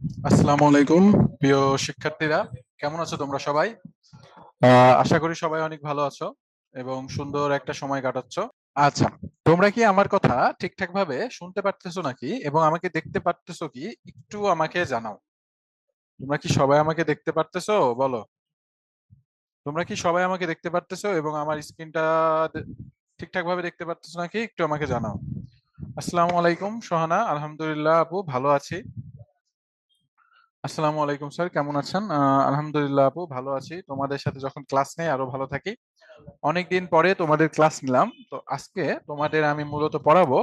আসসালামু আলাইকুম প্রিয় শিক্ষার্থীরা, কেমন আছো তোমরা সবাই? আশা করি সবাই অনেক ভালো আছো এবং সুন্দর একটা সময় কাটাচ্ছ। আচ্ছা, তোমরা কি আমার কথা ঠিকঠাক ভাবে শুনতে পারতেছো নাকি এবং আমাকে দেখতে পারতেছো কি? একটু আমাকে জানাও। তোমরা কি সবাই আমাকে দেখতে পারতেছো? বলো, তোমরা কি সবাই আমাকে দেখতে পারতেছো এবং আমার স্ক্রিনটা ঠিকঠাক ভাবে দেখতে পারতেছো নাকি? একটু আমাকে জানাও। আসসালামু আলাইকুম সোহানা, আলহামদুলিল্লাহ আপু ভালো আছি। আসসালামু আলাইকুম স্যার, কেমন আছেন? আলহামদুলিল্লাহ আপু ভালো আছি। তোমাদের সাথে যখন ক্লাস নেই আরো ভালো থাকি। অনেকদিন পরে তোমাদের ক্লাস নিলাম, তো আজকে তোমাদের আমি মূলত পড়াবো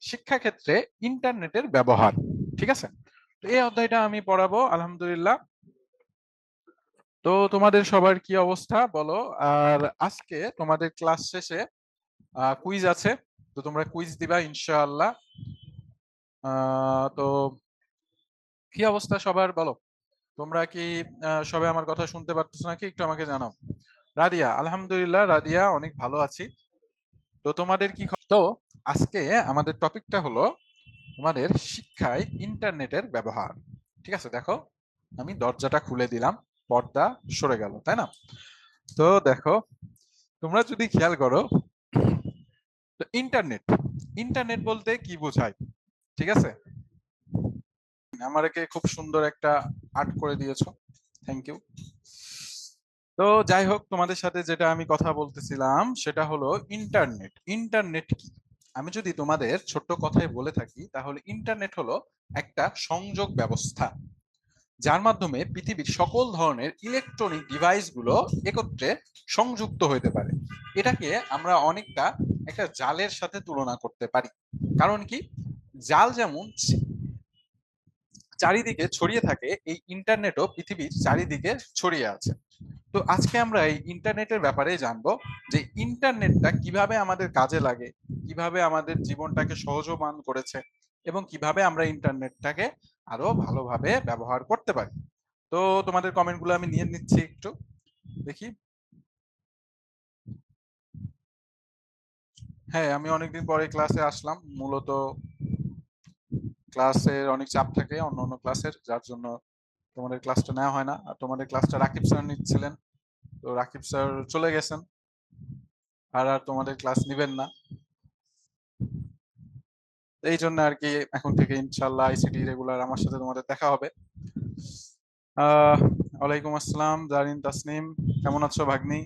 শিক্ষাক্ষেত্রে ইন্টারনেটের ব্যবহার। ঠিক আছে, তো এই অধ্যায়টা আমি পড়াবো আলহামদুলিল্লাহ। তো তোমাদের সবার কি অবস্থা বলো? আর আজকে তোমাদের ক্লাস শেষে কুইজ আছে, তো তোমরা কুইজ দিবা ইনশাআল্লাহ। তো কি অবস্থা সবার বলো? তোমরা কি সবাই আমার কথা শুনতে পারতেছো নাকি? একটু আমাকে জানাও। রাদিয়া, আলহামদুলিল্লাহ রাদিয়া অনেক ভালো আছি। তো তোমাদের কি তো আজকে আমাদের টপিকটা হলো তোমাদের শিক্ষায় ইন্টারনেটের ব্যবহার। ঠিক আছে, দেখো আমি দরজাটা খুলে দিলাম, পর্দা সরে গেল, তাই না? তো দেখো, তোমরা যদি খেয়াল করো, তো ইন্টারনেট ইন্টারনেট বলতে কি বোঝায়? ঠিক আছে, আমাকে খুব সুন্দর একটা আর্ট করে দিয়েছো, থ্যাংক ইউ। তো যাই হোক, তোমাদের সাথে যেটা আমি কথা বলতেছিলাম সেটা হলো ইন্টারনেট। ইন্টারনেট কি? আমি যদি তোমাদের ছোট্ট কথায় বলে থাকি তাহলে ইন্টারনেট হলো একটা সংযোগ ব্যবস্থা যার মাধ্যমে পৃথিবীর সকল ধরনের ইলেকট্রনিক ডিভাইস গুলো একত্রে সংযুক্ত হতে পারে। এটাকে আমরা অনেকটা একটা জালের সাথে তুলনা করতে পারি। কারণ কি, জাল যেমন চারিদিকে ছড়িয়ে থাকে, এই ইন্টারনেটও পৃথিবীর চারিদিকে ছড়িয়ে আছে। তো আজকে আমরা এই ইন্টারনেটের ব্যাপারে জানবো যে ইন্টারনেটটা কিভাবে আমাদের কাজে লাগে, কিভাবে আমাদের জীবনটাকে সহজমান করেছে এবং কিভাবে আমরা ইন্টারনেটটাকে আরো ভালোভাবে ব্যবহার করতে পারি। তো তোমাদের কমেন্টগুলো আমি নিয়ে নিচ্ছি একটু, দেখি। হ্যাঁ, আমি অনেকদিন পরে ক্লাসে আসলাম, মূলত ক্লাসের অনেক চাপ থাকে অন্য অন্য ক্লাসের, যার জন্য তোমাদের ক্লাসটা নেওয়া হয় না। আর তোমাদের ক্লাসটা রাকিব স্যার নিচ্ছিলেন, তো রাকিব স্যার চলে গেছেন, আর আর তোমাদের ক্লাস নিবেন না। এই জন্য আর কি এখন থেকে ইনশাল্লাহ আইসিটি রেগুলার আমার সাথে তোমাদের দেখা হবে। আহ ওয়ালাইকুম আসসালাম জারিন তাসনিম, কেমন আছো ভাগ্নি?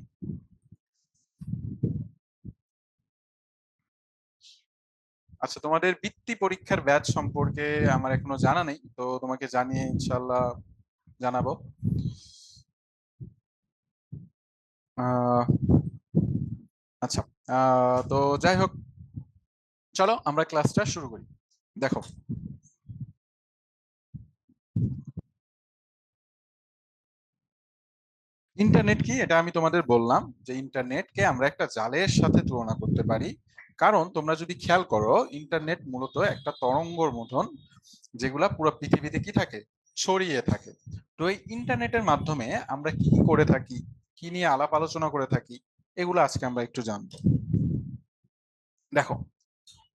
আচ্ছা, তোমাদের বৃত্তি পরীক্ষার ব্যাচ সম্পর্কে আমার এখনো জানা নেই, তো তোমাকে জানিয়ে ইনশাল্লাহ জানাবো। আহ আচ্ছা, তো যাই হোক, চলো আমরা ক্লাসটা শুরু করি। দেখো, ইন্টারনেট কি এটা আমি তোমাদের বললাম যে ইন্টারনেটকে আমরা একটা জালের সাথে তুলনা করতে পারি। কারণ তোমরা যদি খেয়াল করো, ইন্টারনেট মূলত একটা তরঙ্গর মতন, যেগুলা পুরো পৃথিবীতে কি থাকে, ছড়িয়ে থাকে। তো এই ইন্টারনেটের মাধ্যমে আমরা কি কি করে থাকি, কি নিয়ে আলাপ আলোচনা করে থাকি, এগুলো আজকে আমরা একটু জানবো। দেখো,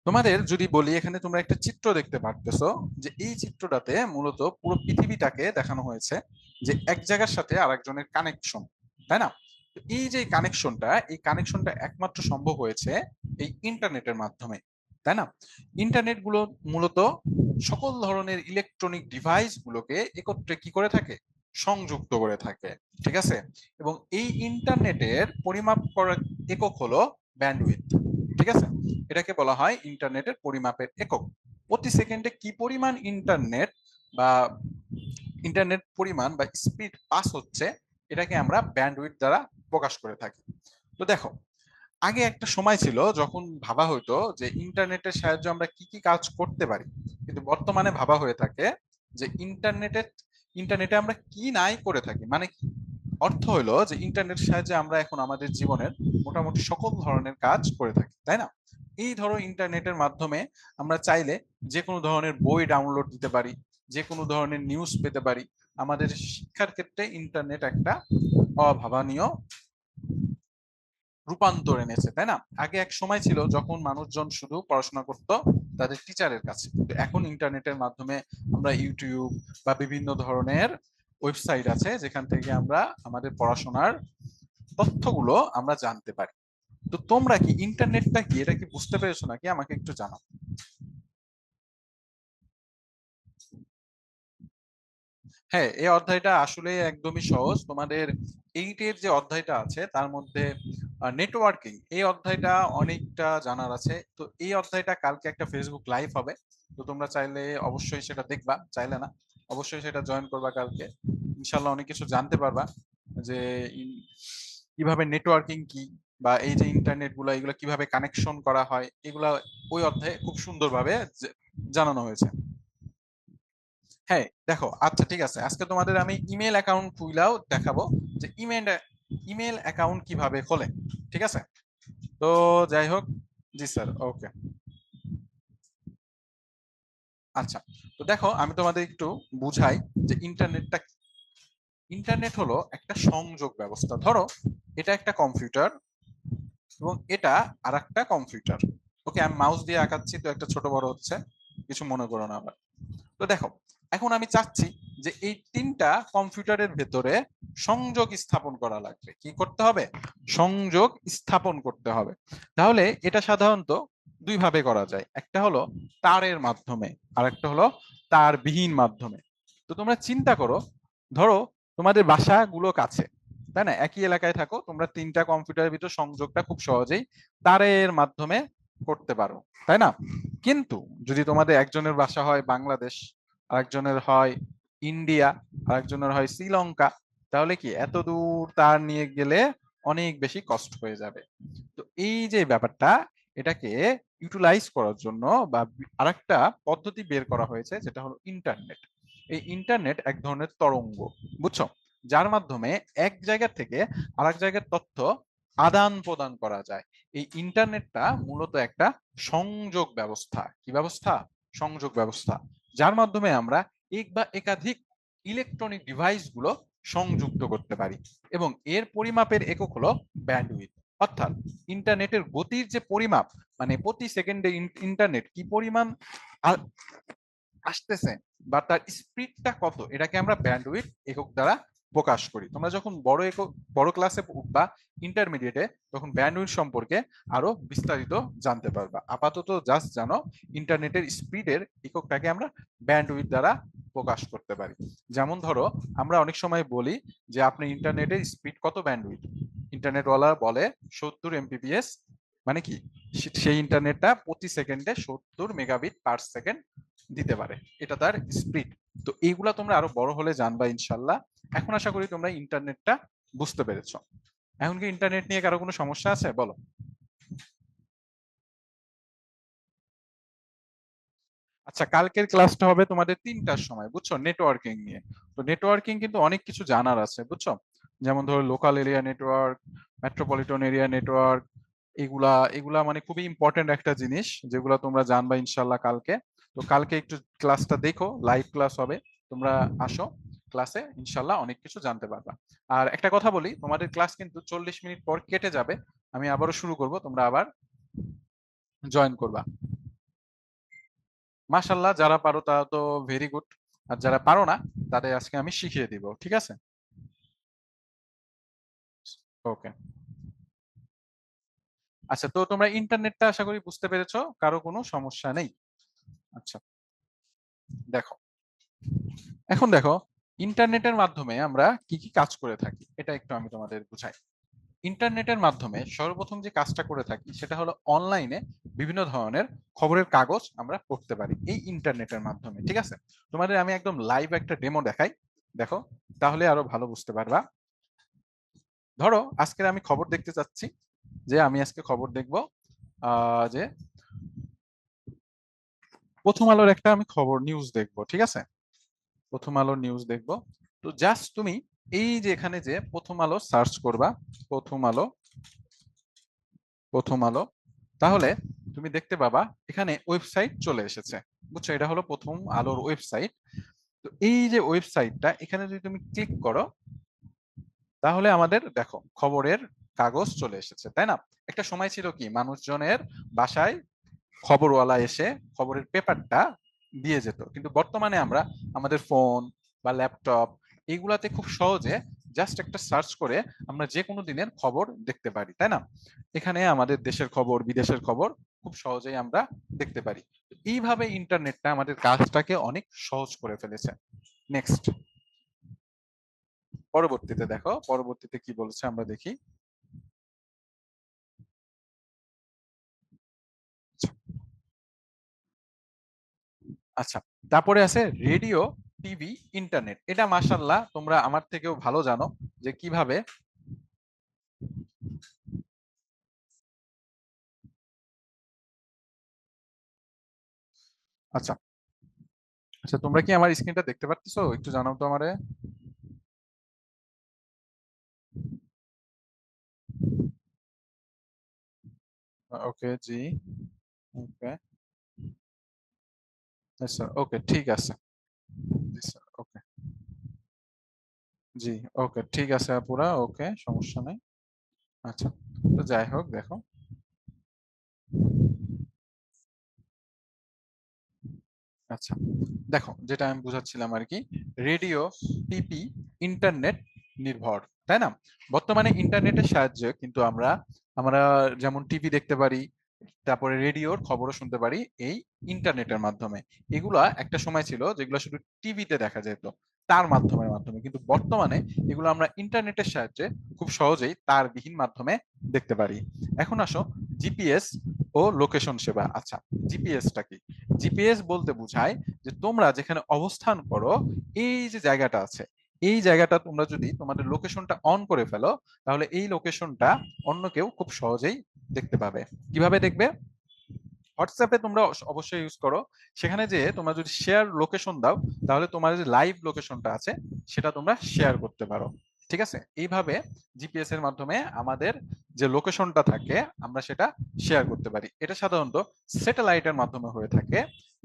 তোমাদের যদি বলি, এখানে তোমরা একটা চিত্র দেখতে পারতেছো, যে এই চিত্রটাতে মূলত পুরো পৃথিবীটাকে দেখানো হয়েছে, যে এক জায়গার সাথে আরেকজনের কানেকশন, তাই না? তো এই যে কানেকশনটা, এই কানেকশনটা একমাত্র সম্ভব হয়েছে এই ইন্টারনেটের মাধ্যমে, তাই না? ইন্টারনেট গুলো মূলত সকল ধরনের ইলেকট্রনিক ডিভাইস গুলোকে একত্রে কি করে থাকে, সংযুক্ত করে থাকে। ঠিক আছে, এবং এই ইন্টারনেটের পরিমাপ করার একক হলো ব্যান্ডউইথ। ঠিক আছে, এটাকে বলা হয় ইন্টারনেটের পরিমাপের একক। প্রতি সেকেন্ডে কি পরিমাণ ইন্টারনেট বা ইন্টারনেট পরিমাণ বা স্পিড পাস হচ্ছে, এটাকে আমরা ব্যান্ডউইথ দ্বারা প্রকাশ করে থাকি। তো দেখো, আগে একটা সময় ছিল যখন ভাবা হতো যে ইন্টারনেটের সাহায্যে আমরা কি কি কাজ করতে পারি, কিন্তু বর্তমানে ভাবা হয়ে থাকে যে ইন্টারনেটে আমরা কি নাই করে থাকি, মানে কি? অর্থ হলো যে ইন্টারনেটের সাহায্যে আমরা এখন আমাদের জীবনের মোটামুটি সকল ধরনের কাজ করে থাকি, তাই না? এই ধরো, ইন্টারনেটের মাধ্যমে আমরা চাইলে যে কোনো ধরনের বই ডাউনলোড দিতে পারি, যে কোনো ধরনের নিউজ পেতে পারি। আমাদের শিক্ষার ক্ষেত্রে ইন্টারনেট একটা অভাবনীয় রূপান্তর এনেছে, তাই না? আগে এক সময় ছিল যখন মানুষজন শুধু পড়াশোনা করত তাদের টিচারের কাছে, কিন্তু এখন ইন্টারনেটের মাধ্যমে আমরা ইউটিউব বা বিভিন্ন ধরনের ওয়েবসাইট আছে যেখান থেকে আমরা আমাদের পড়াশোনার তথ্যগুলো আমরা জানতে পারি। তো তোমরা কি ইন্টারনেটটা কি, এটা কি বুঝতে পেরেছো নাকি আমাকে একটু জানাও। হ্যাঁ, এই অধ্যায়টা আসলে একদমই সহজ। তোমাদের এইটের যে অধ্যায়টা আছে তার মধ্যে নেটওয়ার্কিং, এই অধ্যায়টা অনেকটা জানার আছে। তো এই অধ্যায়টা কালকে একটা ফেসবুক লাইভ হবে, তো তোমরা চাইলে অবশ্যই সেটা দেখবা, চাইলে না অবশ্যই সেটা জয়েন করবা কালকে। ইনশাল্লাহ অনেক কিছু জানতে পারবা যে কিভাবে নেটওয়ার্কিং কি, বা এই যে ইন্টারনেট গুলা এগুলো কিভাবে কানেকশন করা হয়, এগুলা ওই অধ্যায়ে খুব সুন্দরভাবে জানানো হয়েছে। হ্যাঁ দেখো, আচ্ছা ঠিক আছে, আজকে তোমাদের আমি ইমেল অ্যাকাউন্ট খুইলাও দেখাবো যে ইমেল অ্যাকাউন্ট কিভাবে খোলে। ঠিক আছে, তো যাই হোক। জি স্যার, ওকে। আচ্ছা, তো দেখো আমি তোমাদের একটু বুঝাই যে ইন্টারনেটটা। ইন্টারনেট হলো একটা সংযোগ ব্যবস্থা। ধরো এটা একটা কম্পিউটার এবং এটা আর একটা কম্পিউটার। ওকে, আমি মাউস দিয়ে আঁকাচ্ছি তো একটা ছোট বড় হচ্ছে, কিছু মনে করো না আবার। তো দেখো, এখন আমি চাচ্ছি যে এই তিনটা কম্পিউটারের ভেতরে সংযোগ স্থাপন করা লাগবে। কি করতে হবে? সংযোগ স্থাপন করতে হবে। তাহলে এটা সাধারণত দুই ভাবে করা যায়, একটা হলো তারের মাধ্যমে আর একটা হলো তারবিহীন মাধ্যমে। তো তোমরা চিন্তা করো, ধরো তোমাদের বাসাগুলো কাছে, তাই না? একই এলাকায় থাকো তোমরা, তিনটা কম্পিউটারের ভিতর সংযোগটা খুব সহজেই তারের মাধ্যমে করতে পারো, তাই না? কিন্তু যদি তোমাদের একজনের বাসা হয় বাংলাদেশ, আরেকজনের হয় ইন্ডিয়া, আরেকজনের হয় শ্রীলঙ্কা, তাহলে কি এত দূর তার নিয়ে গেলে অনেক বেশি কষ্ট হয়ে যাবে। তো এই যে ব্যাপারটা, এটাকে ইউটিলাইজ করার জন্য বা আরেকটা পদ্ধতি বের করা হয়েছে, যেটা হলো ইন্টারনেট। এই ইন্টারনেট এক ধরনের তরঙ্গ, বুঝছো, যার মাধ্যমে এক জায়গা থেকে আরেক জায়গার তথ্য আদান প্রদান করা যায়। এই ইন্টারনেটটা মূলত একটা সংযোগ ব্যবস্থা। কি ব্যবস্থা? সংযোগ ব্যবস্থা, যার মাধ্যমে আমরা এক বা একাধিক ইলেকট্রনিক ডিভাইস গুলো সংযুক্ত করতে পারি। এবং এর পরিমাপের একক হলো ব্যান্ডউইথ। অর্থাৎ ইন্টারনেটের গতির যে পরিমাপ, মানে প্রতি সেকেন্ডে ইন্টারনেট কি পরিমাণ আসতেছে বা তার স্পিডটা কত, এটাকে আমরা ব্যান্ডউইথ একক দ্বারা প্রকাশ করি। তোমরা যখন বড় ক্লাসে বা ইন্টারমিডিয়েটে তখন ব্যান্ডউইথ সম্পর্কে আরো বিস্তারিত জানতে পারবা। আপাতত জাস্ট জানো ইন্টারনেটের স্পিডের এককটাকে আমরা ব্যান্ডউইথ দ্বারা প্রকাশ করতে পারি। যেমন ধরো আমরা অনেক সময় বলি যে আপনি ইন্টারনেটের স্পিড কত ব্যান্ডউইথ, ইন্টারনেটওয়ালা বলে 70 Mbps। মানে কি, সেই ইন্টারনেটটা প্রতি সেকেন্ডে 70 মেগাবিট পার সেকেন্ড দিতে পারে, এটা তার স্পিড। তো এইগুলা তোমরা আরো বড় হলে জানবা ইনশাল্লাহ। এখন আশা করি তোমরা ইন্টারনেটটা বুঝতে পেরেছো। এখন কি ইন্টারনেট নিয়ে কারো কোনো সমস্যা আছে, বলো। আচ্ছা, কালকের ক্লাসটা হবে তোমাদের 3টার সময়, বুঝছো, নেটওয়ার্কিং নিয়ে। তো নেটওয়ার্কিং কিন্তু অনেক কিছু জানার আছে, বুঝছো, যেমন ধরো local area network, metropolitan area network, এগুলা এগুলা মানে খুবই ইম্পর্টেন্ট একটা জিনিস, যেগুলো তোমরা জানবা ইনশাল্লাহ কালকে। তো কালকে একটু ক্লাসটা দেখো, লাইভ ক্লাস হবে, তোমরা আসো ক্লাসে, ইনশাল্লাহ অনেক কিছু জানতে পারবা। আর একটা কথা বলি, তোমাদের ক্লাস কিন্তু 40 মিনিট পর কেটে যাবে, আমি আবারও শুরু করব, তোমরা আবার জয়েন করবা। মাশাল্লাহ, যারা পারো তারা তো ভেরি গুড, আর যারা পারো না তাদের আজকে আমি শিখিয়ে দিব, ঠিক আছে? ওকে। আচ্ছা, তো তোমরা ইন্টারনেটটা আশা করি বুঝতে পেরেছো, কারো কোনো সমস্যা নেই। আচ্ছা, দেখো, এখন দেখো ইন্টারনেটের মাধ্যমে আমরা কি কি কাজ করে থাকি, এটা একটু আমি তোমাদের বুঝাই। ইন্টারনেটের মাধ্যমে সর্বপ্রথম যে কাজটা করে থাকি সেটা হলো অনলাইনে বিভিন্ন ধরনের খবরের কাগজ আমরা পড়তে পারি এই ইন্টারনেটের মাধ্যমে, ঠিক আছে? তোমাদের আমি একদম লাইভ একটা ডেমো দেখাই, দেখো, তাহলে আরো ভালো বুঝতে পারবা। ধরো আজকে আমি খবর দেখতে চাচ্ছি, যে আমি আজকে খবর দেখবো যে প্রথম আলোর একটা আমি খবর নিউজ দেখবো, ঠিক আছে? প্রথম আলোর নিউজ দেখবো। তো জাস্ট তুমি এই যে এখানে যে প্রথম আলো সার্চ করবা, প্রথম আলো, প্রথম আলো, তাহলে তুমি দেখতে পাবা এখানে ওয়েবসাইট চলে এসেছে, বুঝছো, এটা হলো প্রথম আলোর ওয়েবসাইট। তো এই যে ওয়েবসাইটটা, এখানে যদি তুমি ক্লিক করো, তাহলে আমাদের দেখো খবরের কাগজ চলে এসেছে, তাই না? একটা সময় ছিল কি মানুষজনের বাসায় খবরওয়ালা এসে খবরের পেপারটা দিয়ে যেত, কিন্তু বর্তমানে আমরা আমাদের ফোন বা ল্যাপটপ এইগুলাতে খুব সহজে জাস্ট একটা সার্চ করে আমরা যে কোনো দিনের খবর দেখতে পারি, তাই না? এখানে আমাদের দেশের খবর বিদেশের খবর খুব সহজেই আমরা দেখতে পারি। এইভাবে ইন্টারনেটটা আমাদের কাজটাকে অনেক সহজ করে ফেলেছে। নেক্সট, পরবর্তীতে দেখো, পরবর্তীতে কি বলছে আমরা দেখি। আচ্ছা, তারপরে আছে রেডিও, টিভি, ইন্টারনেট। এটা মাশাআল্লাহ তোমরা আমার থেকেও ভালো জানো যে কিভাবে। আচ্ছা, আচ্ছা, তোমরা কি আমার স্ক্রিনটা দেখতে পারতেছো? একটু জানাও তো আমারে। ওকে, জি। ওকে, স্যার, ওকে, ঠিক আছে। জি স্যার, ওকে। জি, ওকে, ঠিক আছে আপুরা, ওকে, সমস্যা নেই। আচ্ছা, তো যাই হোক দেখো। আচ্ছা, দেখো যেটা আমি বুঝাচ্ছিলাম আর কি, রেডিও, টিভি, ইন্টারনেট নির্ভর, তাই না? বর্তমানে ইন্টারনেটের সাহায্যে কিন্তু আমরা আমরা যেমন টিভি দেখতে পারি, তারপরে রেডিওর খবরও শুনতে পারি এই ইন্টারনেটের মাধ্যমে। এগুলা একটা সময় ছিল যেগুলো শুধু টিভিতে দেখা যেত তার মাধ্যমে, কিন্তু বর্তমানে এগুলো আমরা ইন্টারনেটের সাহায্যে খুব সহজেই তারবিহীন মাধ্যমে দেখতে পারি। এখন আসো জিপিএস ও লোকেশন সেবা। আচ্ছা, জিপিএসটা কি? জিপিএস বলতে বোঝায় যে তোমরা যেখানে অবস্থান করো এই যে জায়গাটা আছে, এই জায়গাটা তোমরা যদি তোমাদের লোকেশনটা অন করে ফেলো, তাহলে এই লোকেশনটা অন্য কেউ খুব সহজেই দেখতে পাবে। কিভাবে দেখবে? হোয়াটসঅ্যাপে তোমরা অবশ্যই ইউজ করো। সেখানে যে তোমরা যদি শেয়ার লোকেশন দাও, তাহলে তোমার যে লাইভ লোকেশনটা আছে সেটা তোমরা শেয়ার করতে পারো। ঠিক আছে, এইভাবে জিপিএস এর মাধ্যমে আমাদের যে লোকেশনটা থাকে আমরা সেটা শেয়ার করতে পারি। এটা সাধারণত স্যাটেলাইটের মাধ্যমে হয়ে থাকে,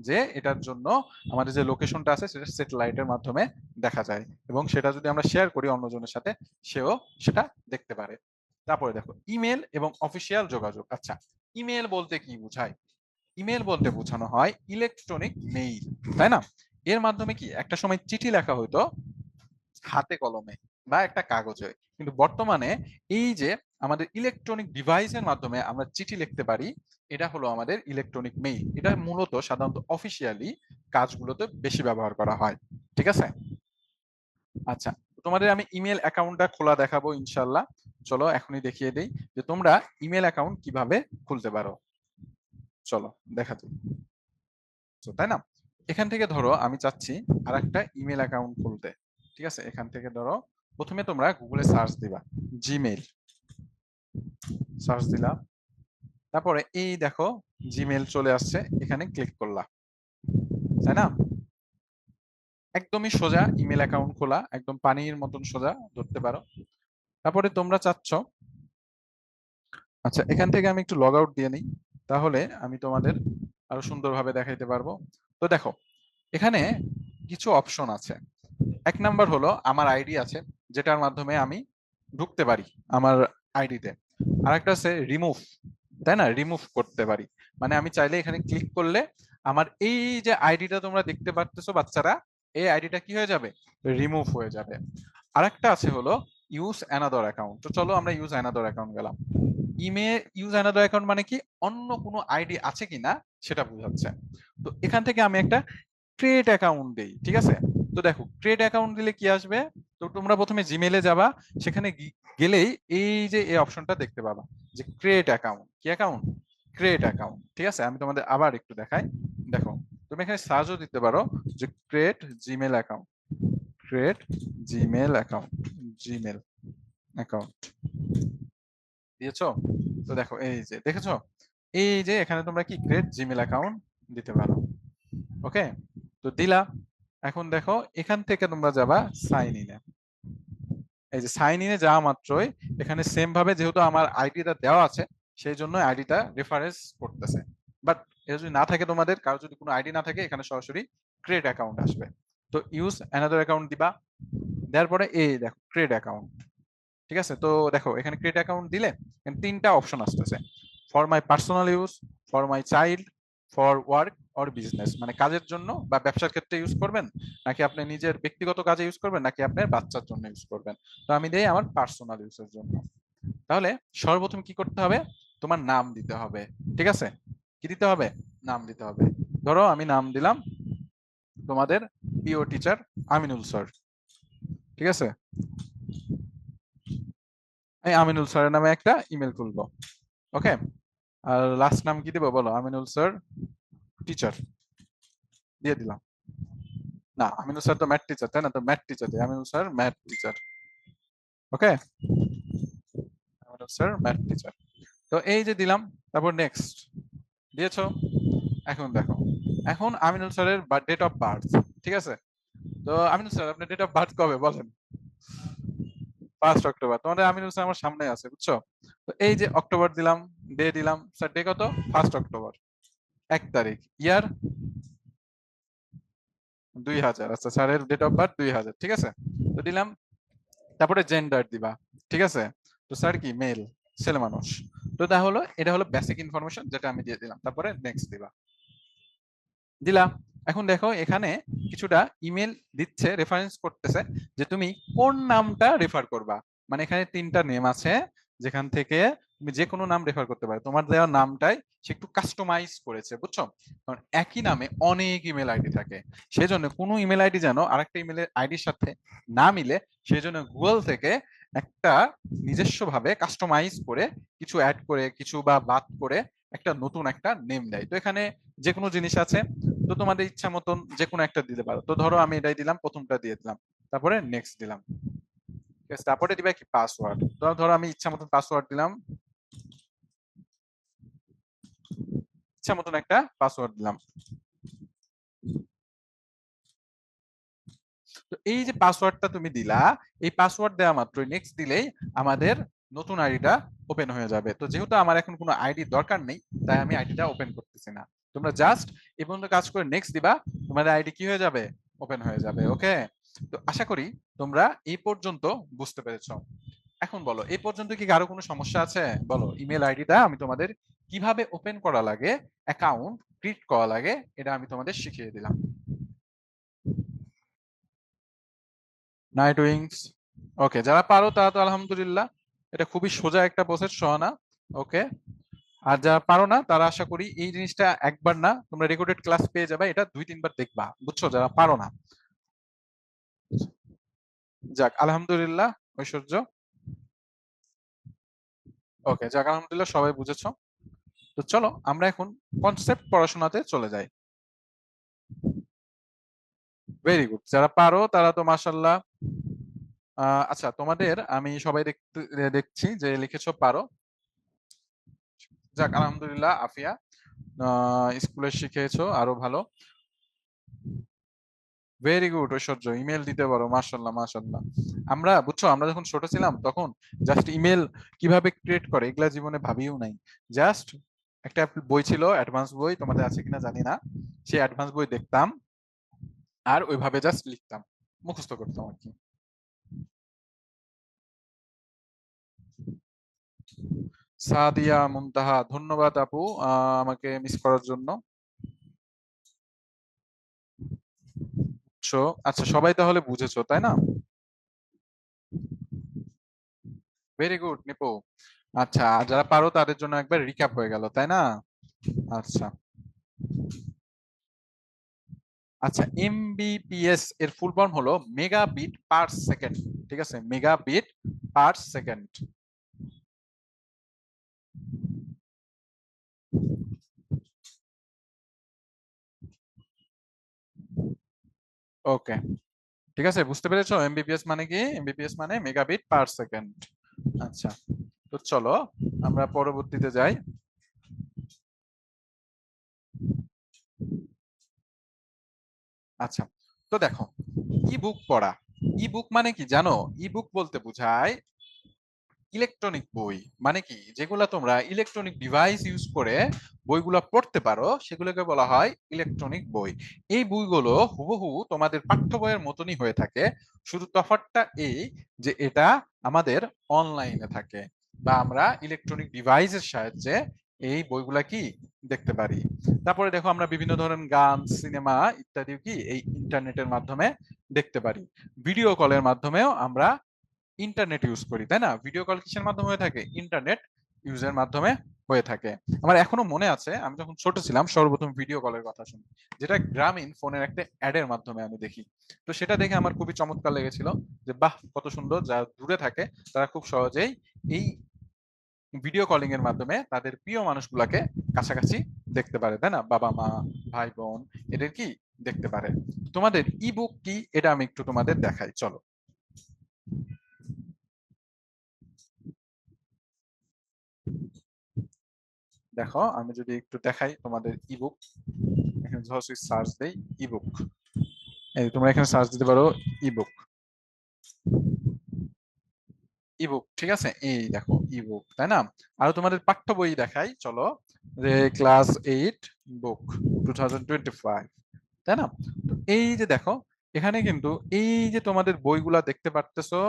যে এটার জন্য আমাদের যে লোকেশনটা আছে সেটা স্যাটেলাইটের মাধ্যমে দেখা যায়, এবং সেটা যদি আমরা শেয়ার করি অন্যজনের সাথে, সেও সেটা দেখতে পারে। তারপরে দেখো ইমেল এবং অফিসিয়াল যোগাযোগ। আচ্ছা, ইমেল বলতে কি বোঝায়? ইমেল বলতে বোঝানো হয় ইলেকট্রনিক মেইল, তাই না? এর মাধ্যমে কি একটা সময় চিঠি লেখা হতো হাতে কলমে বা একটা কাগজে, কিন্তু বর্তমানে এই যে আমাদের ইলেকট্রনিক ডিভাইসের মাধ্যমে আমরা চিঠি লিখতে পারি, এটা হলো আমাদের ইলেকট্রনিক মেইল। এটা মূলত সাধারণত অফিসিয়ালি কাজগুলোতে বেশি ব্যবহার করা হয়। ঠিক আছে? আচ্ছা, তোমাদের আমি ইমেল অ্যাকাউন্টটা খোলা দেখাবো ইনশাল্লাহ। চলো এখনই দেখিয়ে দেই যে তোমরা ইমেল অ্যাকাউন্ট কিভাবে খুলতে পারো। চলো দেখা যাক। তাই না? এখান থেকে ধরো আমি চাচ্ছি আর একটা ইমেল অ্যাকাউন্ট খুলতে। ঠিক আছে, এখান থেকে ধরো প্রথমে তোমরা গুগলে সার্চ দিবা জিমেইল, সার্চ দিলা, তারপরে এই দেখো জিমেইল চলে আসছে, এখানে ক্লিক করলা, তাই না? একদমই সোজা ইমেল অ্যাকাউন্ট খোলা, একদম পানির মতন সোজা ধরতে পারো। তারপরে তোমরা চাচ্ছ, আচ্ছা এখান থেকে আমি একটু লগ আউট দিয়ে নিই, তাহলে আমি তোমাদের আরো সুন্দরভাবে দেখাইতে পারবো। তো দেখো এখানে কিছু অপশন আছে। এক নাম্বার হলো আমার আইডি আছে, যেটার মাধ্যমে আমি ঢুকতে পারি আমার আইডিতে। আর একটা আছে রিমুভ, তাই না? রিমুভ করতে পারি, মানে আমি চাইলে এখানে ক্লিক করলে আমার এই যে আইডিটা তোমরা দেখতে পারতেছো বাচ্চারা, এই আইডিটা কি হয়ে যাবে? রিমুভ হয়ে যাবে। আরেকটা আছে হলো ইউজ অ্যানাদার অ্যাকাউন্ট। তো চলো আমরা ইউজ অ্যানাদার অ্যাকাউন্ট গেলাম। ইমেল ইউজ অ্যানাদার অ্যাকাউন্ট মানে কি? অন্য কোনো আইডি আছে কিনা সেটা বোঝাচ্ছে। তো এখান থেকে আমি একটা ক্রিয়েট অ্যাকাউন্ট দেই, ঠিক আছে? তো দেখো ক্রিয়েট অ্যাকাউন্ট দিলে কি আসবে? তো তোমরা প্রথমে জিমেইলে যাবা, সেখানে গেলেই এই যে এই অপশনটা দেখতে পাবা যে ক্রিয়েট অ্যাকাউন্ট। কি অ্যাকাউন্ট? Create account. ঠিক আছে, আমি তোমাদের আবার একটু দেখাই। দেখো তুমি এখানে সার্চও দিতে পারো যে create Gmail account, create Gmail account, Gmail account দিয়েছো? তো দেখো এই যে দেখেছো, এই যে এখানে তোমরা কি ক্রিয়েট জিমেল অ্যাকাউন্ট দিতে পারো। ওকে, তো দিলা। এখন দেখো এখান থেকে তোমরা যাবা সাইন ইনে। এই যে সাইন ইনে যাওয়া মাত্রই এখানে সেম ভাবে যেহেতু আমার আইডিটা দেওয়া আছে, সেই জন্য আইডিটা রেফারেন্স করতেছে। বাট এটা যদি না থাকে, তোমাদের কারো যদি কোনো আইডি না থাকে, এখানে সরাসরি ক্রিয়েট অ্যাকাউন্ট আসবে। তো ইউজ অ্যানাদার অ্যাকাউন্ট দিবা, দেওয়ার পরে এই দেখো ক্রিয়েট অ্যাকাউন্ট। ঠিক আছে? তো দেখো এখানে ক্রিয়েট অ্যাকাউন্ট দিলে এখানে তিনটা অপশন আসতেছে, for my personal use, for my child, for work or business, মানে কাজের জন্য বা ব্যবসার ক্ষেত্রে ইউজ করবেন, নাকি আপনি নিজের ব্যক্তিগত কাজে ইউজ করবেন, নাকি আপনার বাচ্চার জন্য ইউজ করবেন। তো আমি দেই আমার পার্সোনাল ইউজের জন্য। তাহলে সর্বপ্রথম কি করতে হবে, তোমার নাম দিতে হবে। ঠিক আছে, কি দিতে হবে, নাম দিতে হবে। ধরো আমি নাম দিলাম তোমাদের প্রিয় টিচার আমিনুল স্যার। ঠিক আছে, এই আমিনুল স্যারের নামে একটা ইমেল খুলবো। ওকে, আর লাস্ট নাম কি দিব বলো, আমিনুল স্যার টিচার দিয়ে দিলাম। না, আমিনুল স্যার তো ম্যাথ টিচার, তাই না? তো ম্যাথ টিচার দিই, আমিনুল স্যার ম্যাথ টিচার। ওকে, আমিনুল স্যার ম্যাথ টিচার। তো এই যে দিলাম, তারপর নেক্সট দিয়েছো। এখন দেখো, এখন আমিনুল স্যারের ডেট অফ বার্থ। ঠিক আছে, তো আমিনুল স্যার আপনার ডেট অফ বার্থ কবে বলেন? 1 অক্টোবর। তোমাদের আমিনুল স্যার আমার সামনে আছে, বুঝছো? তো এই যে অক্টোবর দিলাম, ডে দিলাম, স্যার ডে কত, 1 অক্টোবর, 1 তারিখ, ইয়ার 2000। আচ্ছা, স্যারের ডেট অফ বার্থ 2000। ঠিক আছে, তো দিলাম। তারপরে জেন্ডার দিবা। ঠিক আছে, তো স্যার কি মেল, ছেলে মানুষ। তো তাহলে এটা হলো বেসিক ইনফরমেশন যেটা আমি দিয়ে দিলাম। তারপরে নেক্সট দিবা, দিলাম। এখন দেখো এখানে কিছুটা ইমেল দিচ্ছে, রেফারেন্স করতেছে যে তুমি কোন নামটা রেফার করবা। মানে এখানে তিনটা নেম আছে, যেখান থেকে তুমি যে কোনো নাম রেফার করতে পারো। তোমার দেওয়া নামটাই সে একটু কাস্টমাইজ করেছে, বুঝছো? কারণ একই নামে অনেক ইমেল আইডি থাকে, সেই জন্য কোনো ইমেল আইডি যেন আরেকটা ইমেল আইডির সাথে না মিলে, সেই জন্য গুগল থেকে একটা নিজস্ব ভাবে কাস্টমাইজ করে কিছু অ্যাড করে, কিছু বা বাদ করে একটা নতুন একটা নেম দেয়। তো এখানে যে কোনো জিনিস আছে, তো তোমাদের ইচ্ছা মতন যে কোনো একটা দিতে পারো। তো ধরো আমি এটাই দিলাম, প্রথমটা দিয়ে দিলাম, তারপরে নেক্সট দিলাম। ঠিক আছে, তারপরে দিবা কি পাসওয়ার্ড। তো ধরো আমি ইচ্ছা মতন পাসওয়ার্ড দিলাম, ইচ্ছা মতন একটা পাসওয়ার্ড দিলাম। তো এই যে পাসওয়ার্ডটা তুমি দিলা, এই পাসওয়ার্ড দেওয়া মাত্রই নেক্সট দিলেই আমাদের নতুন আইডিটা ওপেন হয়ে যাবে। তো যেহেতু আমার এখন কোনো আইডি দরকার নেই, তাই আমি আইডিটা ওপেন করতেছি না। তোমরা জাস্ট এই পর্যন্ত কাজ করে নেক্সট দিবা, তোমাদের আইডি কি হয়ে যাবে, ওপেন হয়ে যাবে। ওকে, তো আশা করি তোমরা এই পর্যন্ত বুঝতে পেরেছো। এখন বলো, এই পর্যন্ত কি কারো কোনো সমস্যা আছে? বলো, ইমেল আইডিটা আমি তোমাদের কিভাবে ওপেন করা লাগে, অ্যাকাউন্ট ক্রিয়েট করা লাগে, এটা আমি তোমাদের শিখিয়ে দিলাম। Night wings. ওকে, যারা পারো তারা তো আলহামদুলিল্লাহ, এটা খুবই সোজা একটা প্রসেস, সহানা। ওকে, আর যারা পারো না তারা আশা করি এই জিনিসটা একবার না, তোমরা রেকর্ডেড ক্লাস পেয়ে যাবে, এটা 2-3 বার দেখবা, বুঝছো, যারা পারো না। যাক আলহামদুলিল্লাহ, ঐশ্বর্য। ওকে, যাক আলহামদুলিল্লাহ, সবাই বুঝেছো। তো চলো আমরা এখন কনসেপ্ট পড়াশোনাতে চলে যাই। ভেরি গুড, যারা পারো তারা তো মাশাল্লাহ। আচ্ছা, তোমাদের আমি সবাই দেখছি যে লিখেছো পারো। যাক আলহামদুলিল্লাহ, আফিয়া, স্কুলে শিখেছো, আরো ভালো। ভেরি গুড ঐশ্বর্য, ইমেল দিতে পারো, মাশাল্লাহ মাশাল্লাহ। আমরা, বুঝছো, আমরা যখন ছোট ছিলাম তখন জাস্ট ইমেল কিভাবে ক্রিয়েট করে এগুলা জীবনে ভাবিও নাই। জাস্ট একটা বই ছিল, অ্যাডভান্স বই, তোমাদের আছে কিনা জানি না, সেই অ্যাডভান্স বই দেখতাম আর ওইভাবে জাস্ট লিখতাম, মুখস্থ করতাম আর কি। সাদিয়া মুনতাহা, ধন্যবাদ আপু আমাকে মিস করার জন্য। বুঝছো, আচ্ছা সবাই তাহলে বুঝেছো, তাই না? Very good Nipu. আচ্ছা, আর যারা পারো তাদের জন্য একবার রিক্যাপ হয়ে গেল, তাই না? আচ্ছা, আচ্ছা, এমবিপিএস এর ফুল ফর্ম হলো মেগাবিট পার সেকেন্ড। ঠিক আছে, মেগাবিট পার সেকেন্ড। ওকে, ঠিক আছে, বুঝতে পেরেছো এমবিপিএস মানে কি? এমবিপিএস মানে মেগাবিট পার সেকেন্ড। আচ্ছা, তো চলো আমরা পরবর্তীতে যাই। আচ্ছা, তো দেখো, ই বুক পড়া। ই বুক মানে কি জানো? ই বুক বলতে বোঝায় ইলেকট্রনিক বই মানে কি, যেগুলা তোমরা ইলেকট্রনিক ডিভাইস ইউজ করে বইগুলা পড়তে পারো সেগুলোকে বলা হয় ইলেকট্রনিক বই। এই বইগুলো হুবহু তোমাদের পাঠ্য বইয়ের মতনই হয়ে থাকে, শুধু তফাৎটা এই যে এটা আমাদের অনলাইনে থাকে বা আমরা ইলেকট্রনিক ডিভাইসের সাহায্যে এই বইগুলা কি দেখতে পারি। তারপরে দেখো আমরা বিভিন্ন ধরনের গান, সিনেমা ইত্যাদি কি এই ইন্টারনেটের মাধ্যমে দেখতে পারি। ভিডিও কলের মাধ্যমেও আমরা ইন্টারনেট ইউজ করি, তাই না? ভিডিও কল কিসের মাধ্যমে হয়ে থাকে? ইন্টারনেট ইউজের মাধ্যমে হয়ে থাকে। আমার এখনো মনে আছে আমি যখন ছোট ছিলাম সর্বপ্রথম ভিডিও কলের কথা শুনি, যেটা গ্রামীণ ফোনের একটা অ্যাডের মাধ্যমে আমি দেখি। তো সেটা দেখে আমার খুবই চমৎকার লেগেছিল যে বাহ, কত সুন্দর, যারা দূরে থাকে তারা খুব সহজেই এই ভিডিও কলিং এর মাধ্যমে তাদের প্রিয় মানুষগুলাকে কাছাকাছি দেখতে পারে, তাই না? বাবা মা, ভাই বোন, এদের কি দেখতে পারে। তোমাদের ইবুক কি এটা আমি একটু তোমাদের দেখাই, চলো। দেখো আমি যদি একটু দেখাই তোমাদের ইবুক, এখানে সার্চ দেই ইবুক, এই তোমরা এখানে সার্চ দিতে পারো ইবুক, ইবুক, ঠিক আছে? এই দেখো ইবুক, তাই না? আর তোমাদের পাঠ্য বই দেখাই চলো, যে ক্লাস 8 বুক 2025, তাই না? তো এই যে দেখো এখানে কিন্তু এই যে তোমাদের বইগুলা দেখতে পারতেছো,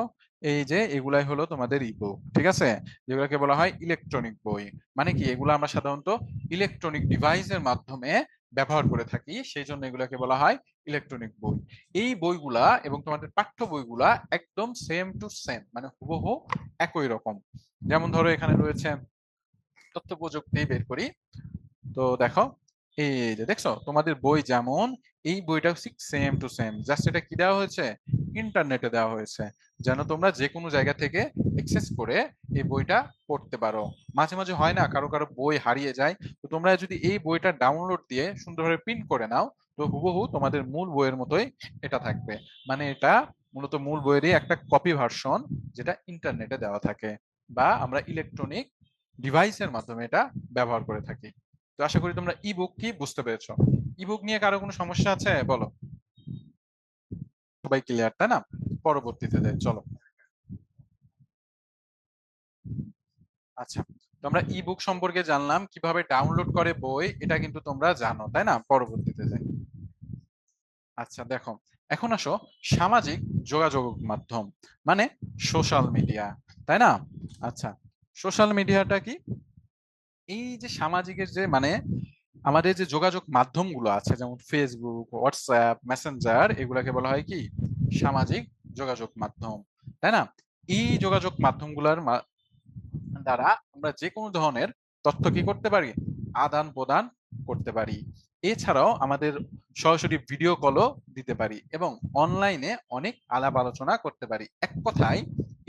এই যে এগুলাই হলো তোমাদের ইবুক, ঠিক আছে? যেগুলোকে বলা হয় ইলেকট্রনিক বই। মানে কি, এগুলো আমরা সাধারণত ইলেকট্রনিক ডিভাইসের মাধ্যমে ব্যবহার করে থাকি, সেই জন্য এগুলোকে বলা হয় ইলেকট্রনিক বই। এই বইগুলা এবং তোমাদের পাঠ্য বইগুলা একদম সেম টু সেম, মানে হুবহু একই রকম। যেমন ধরো এখানে রয়েছে তথ্য প্রযুক্তি, বের করি, তো দেখো এই যে দেখছো তোমাদের বই যেমন, এই বইটা সেম টু সেম, জাস্ট এটা কি দেওয়া হয়েছে? ইন্টারনেটে দেওয়া হয়েছে, যেন তোমরা যে কোনো জায়গা থেকে অ্যাক্সেস করে এই বইটা পড়তে পারো। মাঝে মাঝে হয় না কারো কারো বই হারিয়ে যায়, তো তোমরা যদি এই বইটা ডাউনলোড দিয়ে সুন্দরভাবে প্রিন্ট করে নাও, তো হুবহু তোমাদের মূল বইয়ের মতোই এটা থাকবে। মানে এটা মূলত মূল বইয়েরই একটা কপি ভার্সন, যেটা ইন্টারনেটে দেওয়া থাকে বা আমরা ইলেকট্রনিক ডিভাইসের মাধ্যমে এটা ব্যবহার করে থাকি। তো আশা করি তোমরা ইবুক কি বুঝতে পেরেছো। ইবুক নিয়ে কারো কোনো সমস্যা আছে বলো? সবাই ক্লিয়ার, তাই না? পরবর্তীতে যাই চলো। আচ্ছা, তোমরা ইবুক সম্পর্কে জানলাম, কিভাবে ডাউনলোড করে বই এটা কিন্তু তোমরা জানো, তাই না? পরবর্তীতে যাই। আচ্ছা দেখো, এখন আসো সামাজিক যোগাযোগ মাধ্যম, মানে সোশ্যাল মিডিয়া, তাই না? আচ্ছা, সোশ্যাল মিডিয়াটা কি? এই যে সামাজিকের যে মানে আমাদের যে যোগাযোগ মাধ্যমগুলো আছে, যেমন ফেসবুক, হোয়াটসঅ্যাপ, মেসেঞ্জার, এগুলাকে বলা হয় কি সামাজিক যোগাযোগ মাধ্যম, তাই না? এই যোগাযোগ মাধ্যমগুলোর দ্বারা আমরা যে কোনো ধরনের তথ্য কি করতে পারি? আদান প্রদান করতে পারি। এছাড়াও আমাদের সরাসরি ভিডিও কলও দিতে পারি এবং অনলাইনে অনেক আলাপ আলোচনা করতে পারি। এক কথায়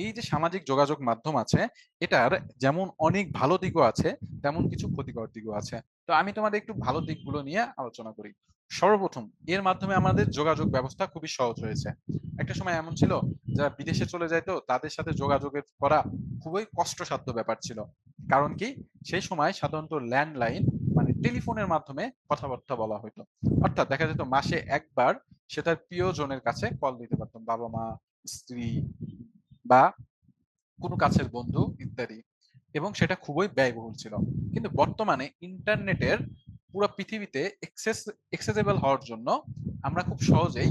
এই যে সামাজিক যোগাযোগ মাধ্যম আছে, এটার যেমন অনেক ভালো দিকও আছে, তেমন কিছু ক্ষতিকর দিকও আছে। তো আমি তোমাদের একটু ভালো দিকগুলো নিয়ে আলোচনা করি। সর্বপ্রথম, এর মাধ্যমে আমাদের যোগাযোগ ব্যবস্থা খুবই সহজ হয়েছে। একটা সময় এমন ছিল যারা বিদেশে চলে যাইতো তাদের সাথে যোগাযোগের করা খুবই কষ্টসাধ্য ব্যাপার ছিল। কারণ কি, সেই সময় সাধারণত ল্যান্ডলাইন মানে টেলিফোনের মাধ্যমে কথাবার্তা বলা হতো। অর্থাৎ দেখা যেত মাসে একবার সে তার প্রিয়জনের কাছে কল দিতে পারতাম, বাবা মা, স্ত্রী বা কোনো কাছের বন্ধু ইত্যাদি, এবং সেটা খুবই ব্যয়বহুল ছিল। কিন্তু বর্তমানে ইন্টারনেটের পুরো পৃথিবীতে এক্সেসেবল হওয়ার জন্য আমরা খুব সহজেই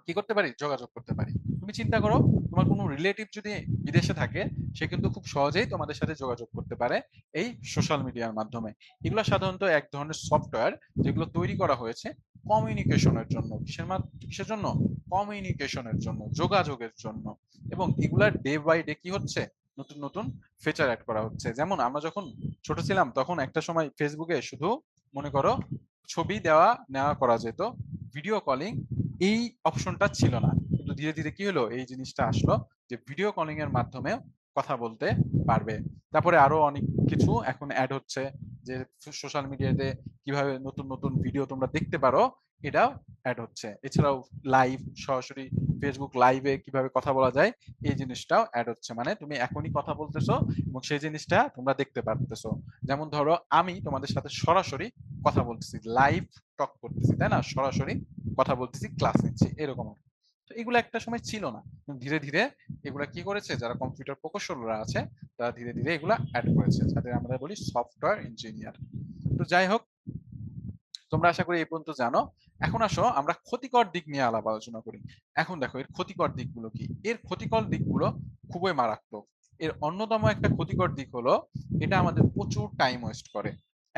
কি করতে পারি? যোগাযোগ করতে পারি। তুমি চিন্তা করো, তোমার কোনো রিলেটিভ যদি বিদেশে থাকে, সে কিন্তু খুব সহজেই তোমাদের সাথে যোগাযোগ করতে পারে এই সোশ্যাল মিডিয়ার মাধ্যমে। এগুলো সাধারণত এক ধরনের সফটওয়্যার, যেগুলো তৈরি করা হয়েছে কমিউনিকেশনের জন্য। কিসের জন্য? কমিউনিকেশনের জন্য, যোগাযোগের জন্য। এবং এগুলার ডে বাই ডে কি হচ্ছে? নতুন নতুন ফিচার অ্যাড করা হচ্ছে। যেমন আমরা যখন ছোট ছিলাম তখন একটা সময় ফেসবুকে শুধু মনে করো ছবি দেওয়া নেওয়া করা যেত, ভিডিও কলিং এই অপশনটা ছিল না। কিন্তু ধীরে ধীরে কি হলো, এই জিনিসটা আসলো যে ভিডিও কলিং এর মাধ্যমে কথা বলতে পারবে। তারপরে আরো অনেক কিছু এখন অ্যাড হচ্ছে, যে সোশ্যাল মিডিয়াতে কিভাবে নতুন নতুন ভিডিও তোমরা দেখতে পারো, এটাও অ্যাড হচ্ছে। এছাড়াও লাইভ, সরাসরি ফেসবুক লাইভে কিভাবে কথা বলা যায়, এই জিনিসটাও অ্যাড হচ্ছে। মানে তুমি এখনই কথা বলতেছো এবং সেই জিনিসটা তোমরা দেখতে পারতেছো। যেমন ধরো আমি তোমাদের সাথে সরাসরি কথা বলতেছি, লাইভ টক করতেছি, তাই না? সরাসরি কথা বলতেছি, ক্লাস নিচ্ছি, এরকম। তো এগুলো একটা সময় ছিল না, ধীরে ধীরে এগুলা কি করেছে, যারা কম্পিউটার প্রকৌশলীরা আছে তারা ধীরে ধীরে এগুলা অ্যাড করেছে, যাদের আমরা বলি সফটওয়্যার ইঞ্জিনিয়ার। তো যাই হোক, তোমরা আশা করি এই পর্যন্ত জানো। এখন আসো আমরা ক্ষতিকর দিক নিয়ে আলাপ আলোচনা করি। এখন দেখো এর ক্ষতিকর দিকগুলো কি। এর ক্ষতিকর দিকগুলো খুবই মারাত্মক। এর অন্যতম একটা ক্ষতিকর দিক হলো এটা আমাদের প্রচুর টাইম ওয়েস্ট করে।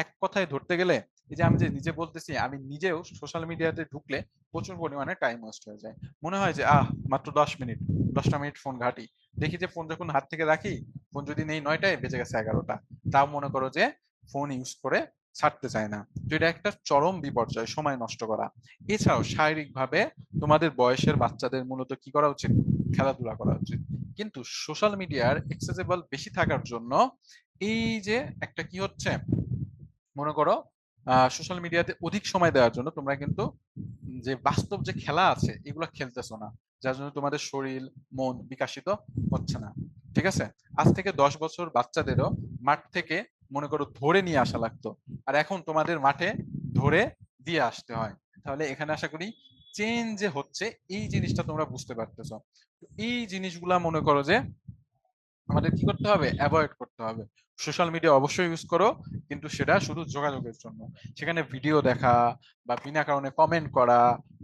এক কথায় ধরতে গেলে, এই যে আমি যে নিজে বলতেছি, আমি নিজেও সোশ্যাল মিডিয়াতে ঢুকলে প্রচুর পরিমাণে টাইম ওয়েস্ট হয়ে যায়। মনে হয় যে মাত্র 10 মিনিট, 10টা মিনিট ফোন ঘাঁটি, দেখি যে ফোন যখন হাত থেকে রাখি, ফোন যদি নেই 9টায়, বেজে গেছে 11টা, তাও মনে করো যে ফোন ইউজ করে ছাড়তে চায় না। তো এটা একটা চরম বিপর্যয়, সময় নষ্ট করা। এছাড়াও শারীরিক ভাবে তোমাদের বয়সের বাচ্চাদের মূলত কি করা উচিত, খেলাধুলা করা উচিত। কিন্তু সোশ্যাল মিডিয়ার এক্সেসিবল বেশি থাকার জন্য এই যে একটা কি হচ্ছে, মনে করো সোশ্যাল মিডিয়াতে অধিক সময় দেওয়ার জন্য তোমরা কিন্তু যে বাস্তব যে খেলা আছে এগুলো খেলতেছো না, যার জন্য তোমাদের শরীর মন বিকাশিত হচ্ছে না। ঠিক আছে, আজ থেকে 10 বছর বাচ্চাদেরও মাঠ থেকে মনে করো ধরে নিয়ে আসা লাগতো, আর এখন তোমাদের মাঠে ধরে দিয়ে আসতে হয়। তাহলে এখানে আশা করি চেঞ্জ যে হচ্ছে, এই জিনিসটা তোমরা বুঝতে পারতেছো। এই জিনিসগুলা মনে করো যে আমাদের কি করতে হবে, অ্যাভয়েড করতে হবে। সোশ্যাল মিডিয়া অবশ্যই ইউজ করো, কিন্তু সেটা শুধু যোগাযোগের জন্য। সেখানে ভিডিও দেখা বা বিনা কারণে কমেন্ট করা,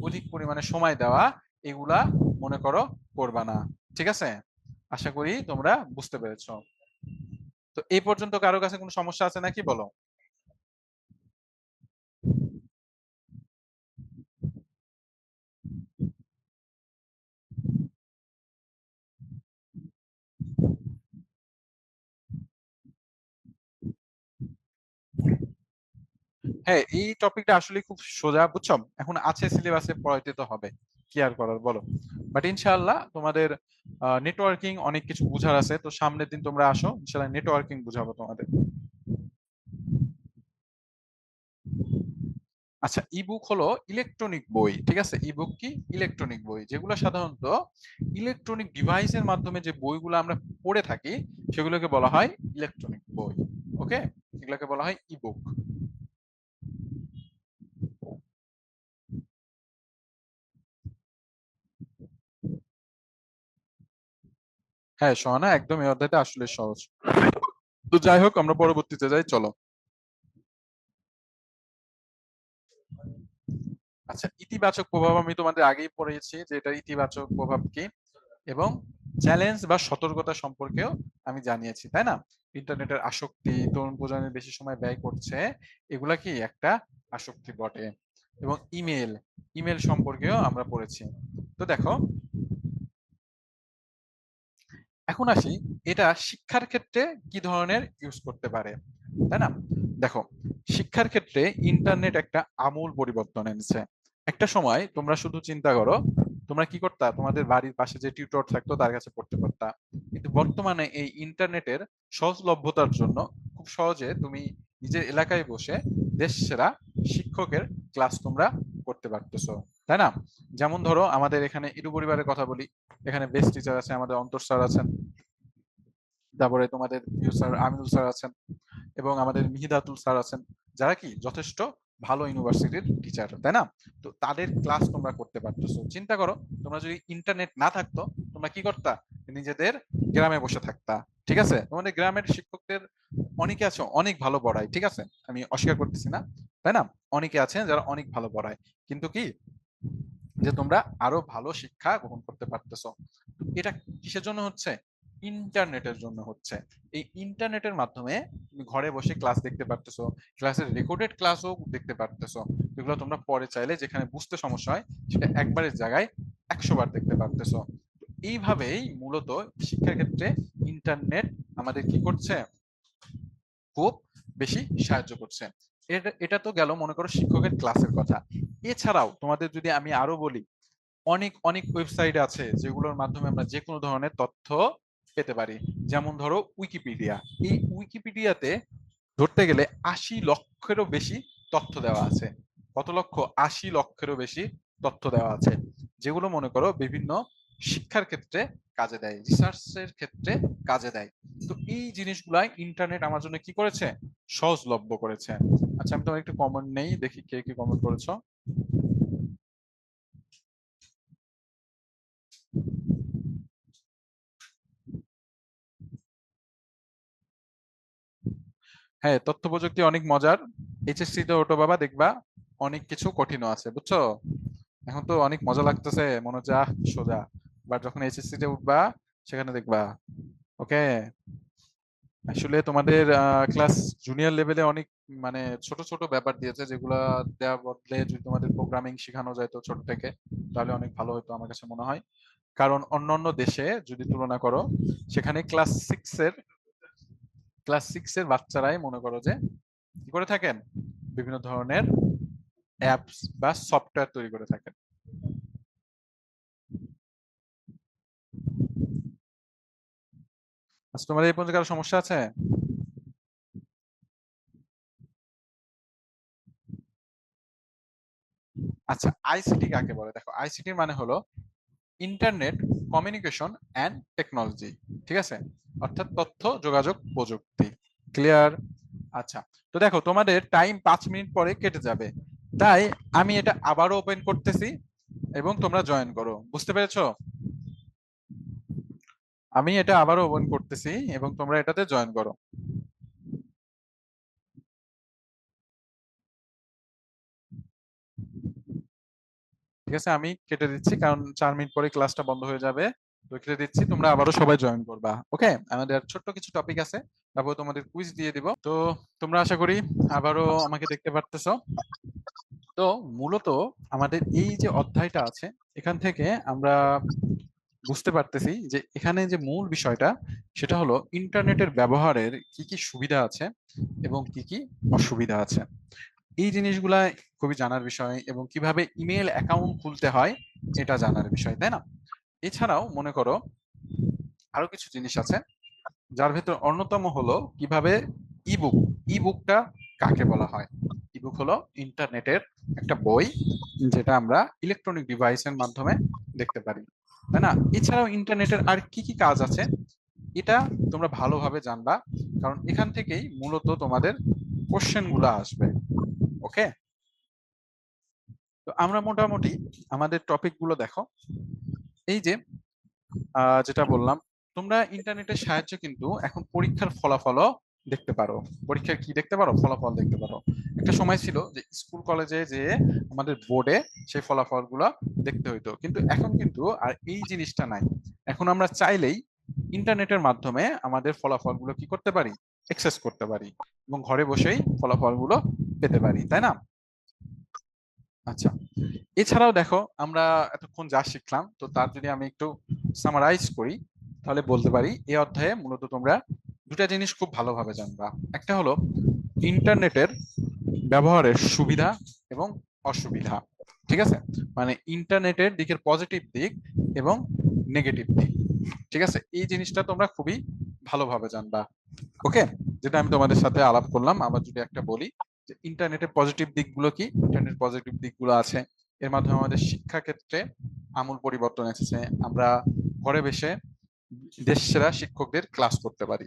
অধিক পরিমাণে সময় দেওয়া, এগুলা মনে করো করবা না। ঠিক আছে, আশা করি তোমরা বুঝতে পেরেছো। তো এই পর্যন্ত কারো কাছে কোনো সমস্যা আছে নাকি, বলো। হ্যাঁ, এই টপিকটা আসলে খুব সোজা, বুঝছো। এখন আছে সিলেবাসে, পড়াইতে তো হবে, কি আর করার বলো। বাট ইনশাআল্লাহ তোমাদের নেটওয়ার্কিং অনেক কিছু বুঝার আছে, তো সামনের দিন তোমরা আসো, ইনশাআল্লাহ নেটওয়ার্কিং বুঝাবো তোমাদের। আচ্ছা, ইবুক হলো ইলেকট্রনিক বই, ঠিক আছে। ইবুক কি, ইলেকট্রনিক বই, যেগুলো সাধারণত ইলেকট্রনিক ডিভাইসের মাধ্যমে যে বইগুলো আমরা পড়ে থাকি সেগুলোকে বলা হয় ইলেকট্রনিক বই। ওকে, এগুলোকে বলা হয় ইবুক। হ্যাঁ সোহানা, একদম এই অধ্যায়টা আসলে সহজ। তো যাই হোক, আমরা পরবর্তীতে যাই, চলো। আচ্ছা, ইতিবাচক প্রভাব আমি তোমাদের আগেই পড়িয়েছি যে এটা ইতিবাচক প্রভাব কি, এবং চ্যালেঞ্জ বা সতর্কতা সম্পর্কেও আমি জানিয়েছি, তাই না। ইন্টারনেটের আসক্তি, তরুণ প্রজন্মের বেশি সময় ব্যয় করছে, এগুলা কি একটা আসক্তি বটে। এবং ইমেল, ইমেল সম্পর্কেও আমরা পড়েছি। তো দেখো, এখন আসি এটা শিক্ষার ক্ষেত্রে কি ধরনের ইউজ করতে পারে, তাই না। দেখো, শিক্ষার ক্ষেত্রে ইন্টারনেট একটা আমূল পরিবর্তন এনেছে। একটা সময় তোমরা শুধু চিন্তা করো, তোমরা কি করতা, তোমাদের বাড়ির পাশে যে টিউটর থাকতো তার কাছে পড়তে পারতা। কিন্তু বর্তমানে এই ইন্টারনেটের সহজলভ্যতার জন্য খুব সহজে তুমি নিজের এলাকায় বসে দেশ সেরা শিক্ষকের ক্লাস তোমরা করতে পারতেছো, তাই না। যেমন ধরো আমাদের এখানে ইডু পরিবারের কথা বলি, এখানে বেস্ট টিচার আছে, আমাদের অন্তর স্যার আছেন, তারপরে তোমাদের প্রিয় স্যার আমিনুল স্যার আছেন, এবং আমাদের মিহিদাতুল স্যার আছেন, যারা কি যথেষ্ট ভালো ইউনিভার্সিটির টিচার, তাই না। তো তাদের ক্লাস তোমরা করতে পারতেছো। চিন্তা করো, তোমরা যদি ইন্টারনেট না থাকতো, তোমরা কি করতা, নিজেদের গ্রামে বসে থাকতা। ঠিক আছে, তোমাদের গ্রামের শিক্ষকদের অনেকে আছে অনেক ভালো পড়ায়, ঠিক আছে, আমি অস্বীকার করতেছি না, তাই না। অনেকে আছেন যারা অনেক ভালো পড়ায়, কিন্তু কি, যে তোমরা আরো ভালো শিক্ষা গ্রহণ করতে পারতেছো। এটা কিসের জন্য হচ্ছে, ইন্টারনেটের জন্য হচ্ছে। এই ইন্টারনেটের মাধ্যমে তুমি ঘরে বসে ক্লাস দেখতে পারতেছো, ক্লাসের রেকর্ডেড ক্লাসও দেখতে পারতেছো, যেগুলো তোমরা পরে চাইলে যেখানে বুঝতে সমস্যা হয় সেটা একবারের জায়গায় 100 বার দেখতে পারতেছো। এইভাবেই মূলত শিক্ষার ক্ষেত্রে ইন্টারনেট আমাদের কি করছে, খুব বেশি সাহায্য করছে। এটা এটা তো গেল মনে করো শিক্ষকের ক্লাসের কথা। এছাড়াও তোমাদের যদি আমি আরো বলি, অনেক অনেক ওয়েবসাইট আছে যেগুলোর মাধ্যমে আমরা যে কোনো ধরনের তথ্য পেতে পারি। যেমন ধরো উইকিপিডিয়া, এই উইকিপিডিয়াতে ধরতে গেলে 80 লক্ষেরও বেশি তথ্য দেওয়া আছে। কত লক্ষ, 80 লক্ষেরও বেশি তথ্য দেওয়া আছে, যেগুলো মনে করো বিভিন্ন শিক্ষার ক্ষেত্রে কাজে দেয়, রিসার্চের ক্ষেত্রে কাজে দেয়। তো এই জিনিসগুলাই ইন্টারনেট আমার জন্য কি করেছে, সহজলভ্য করেছে। আচ্ছা, আমি তোমার একটু কমেন্ট নেই, দেখি কে কি কমেন্ট করেছো। হ্যাঁ, তথ্য প্রযুক্তি অনেক মজার। এইচএসসি তে ওঠো বাবা, দেখবা অনেক কিছু কঠিনও আছে, বুঝছো? এখন তো অনেক মজা লাগতেছে, মনে হচ্ছে সোজা। বাট যখন এইচএসসি তে উঠবা, সেখানে দেখবা। ওকে। আসলে তোমাদের ক্লাস জুনিয়র লেভেলে অনেক মানে ছোট ছোট ব্যাপার দিয়েছে, যেগুলা দেওয়ার বদলে যদি তোমাদের প্রোগ্রামিং শেখানো যায় তো ছোট থেকে, তাহলে অনেক ভালো হতো আমার কাছে মনে হয়। কারণ অন্যান্য দেশে যদি তুলনা করো, সেখানে ক্লাস সিক্স এর বাচ্চারাই মনে করো যে কি করে থাকেন, বিভিন্ন ধরনের অ্যাপস বা সফটওয়্যার তৈরি করে থাকেন। আচ্ছা, তোমাদের এই পর্যন্ত কারো সমস্যা আছে? আচ্ছা, আইসিটি কাকে বলে? দেখো, আইসিটির মানে হলো ইন্টারনেট কমিউনিকেশন অ্যান্ড টেকনোলজি। ঠিক আছে, অর্থাৎ তথ্য যোগাযোগ প্রযুক্তি। ক্লিয়ার? আচ্ছা, তো দেখো তোমাদের টাইম 5 মিনিট পরে কেটে যাবে, তাই আমি এটা আবারও ওপেন করতেছি এবং তোমরা জয়েন করো। বুঝতে পেরেছো? আমি এটা আবারও ওপেন করতেছি এবং তোমরা এটাতে জয়েন করো। ঠিক আছে, আমি কেটে দিচ্ছি কারণ 4 মিনিট পরে ক্লাসটা বন্ধ হয়ে যাবে। তো কেটে দিচ্ছি, তোমরা আবারও সবাই জয়েন করবা। ওকে, আমাদের ছোট্ট কিছু টপিক আছে, তারপর তোমাদের কুইজ দিয়ে দিব। তো তোমরা আশা করি আবারও আমাকে দেখতে পারতেছো। তো মূলত আমাদের এই যে অধ্যায়টা আছে, এখান থেকে আমরা বুঝতে পারতেছি যে এখানে যে মূল বিষয়টা, সেটা হলো ইন্টারনেটের ব্যবহারের কি কি সুবিধা আছে এবং কি কি অসুবিধা আছে। এই জিনিসগুলা খুবই জানার বিষয়, এবং কিভাবে ইমেল অ্যাকাউন্ট খুলতে হয় এটা জানার বিষয়, তাই না? এছাড়াও মনে করো আরো কিছু জিনিস আছে, যার ভেতর অন্যতম হলো কিভাবে ইবুক ইবুকটা কাকে বলা হয়। ইবুক হলো ইন্টারনেটের একটা বই, যেটা আমরা ইলেকট্রনিক ডিভাইসের মাধ্যমে দেখতে পারি, তাই না? এছাড়াও ইন্টারনেটের আর কি কি কাজ আছে, এটা তোমরা ভালোভাবে জানবা, কারণ এখান থেকেই মূলত তোমাদের কোশ্চেন গুলো আসবে। ওকে। তো আমরা মোটামুটি আমাদের টপিক গুলো দেখো, এই যে যেটা বললাম, তোমরা ইন্টারনেটের সাহায্যে কিন্তু এখন পরীক্ষার ফলাফলও দেখতে পারো। পরীক্ষার কি দেখতে পারো? ফলাফল দেখতে পারো। একটা সময় ছিল যে স্কুল কলেজে যে আমাদের বোর্ডে সেই ফলাফলগুলো দেখতে হইতো, কিন্তু এখন কিন্তু আর এই জিনিসটা নাই। এখন আমরা চাইলেই ইন্টারনেটের মাধ্যমে আমাদের ফলাফলগুলো কি করতে পারি? অ্যাক্সেস করতে পারি এবং ঘরে বসেই ফলাফলগুলো পেতে পারি, তাই না? আচ্ছা, এছাড়াও দেখো আমরা এতক্ষণ যা শিখলাম, তো তার যদি আমি একটু সামারাইজ করি, তাহলে বলতে পারি এই অধ্যায়ে মূলত তোমরা দুটা জিনিস খুব ভালোভাবে জানবা। একটা হলো ইন্টারনেটের ব্যবহারের সুবিধা এবং অসুবিধা। ঠিক আছে, মানে ইন্টারনেটের দিকের পজিটিভ দিক এবং নেগেটিভ দিক। ঠিক আছে, এই জিনিসটা তোমরা খুবই ভালোভাবে জানবা। ওকে, যেটা আমি তোমাদের সাথে আলাপ করলাম, আবার যদি একটা বলি যে ইন্টারনেটের পজিটিভ দিকগুলো কি। ইন্টারনেট পজিটিভ দিকগুলো আছে, এর মাধ্যমে আমাদের শিক্ষা ক্ষেত্রে আমূল পরিবর্তন এসেছে। আমরা ঘরে বসে দেশ সেরা শিক্ষকদের ক্লাস করতে পারি,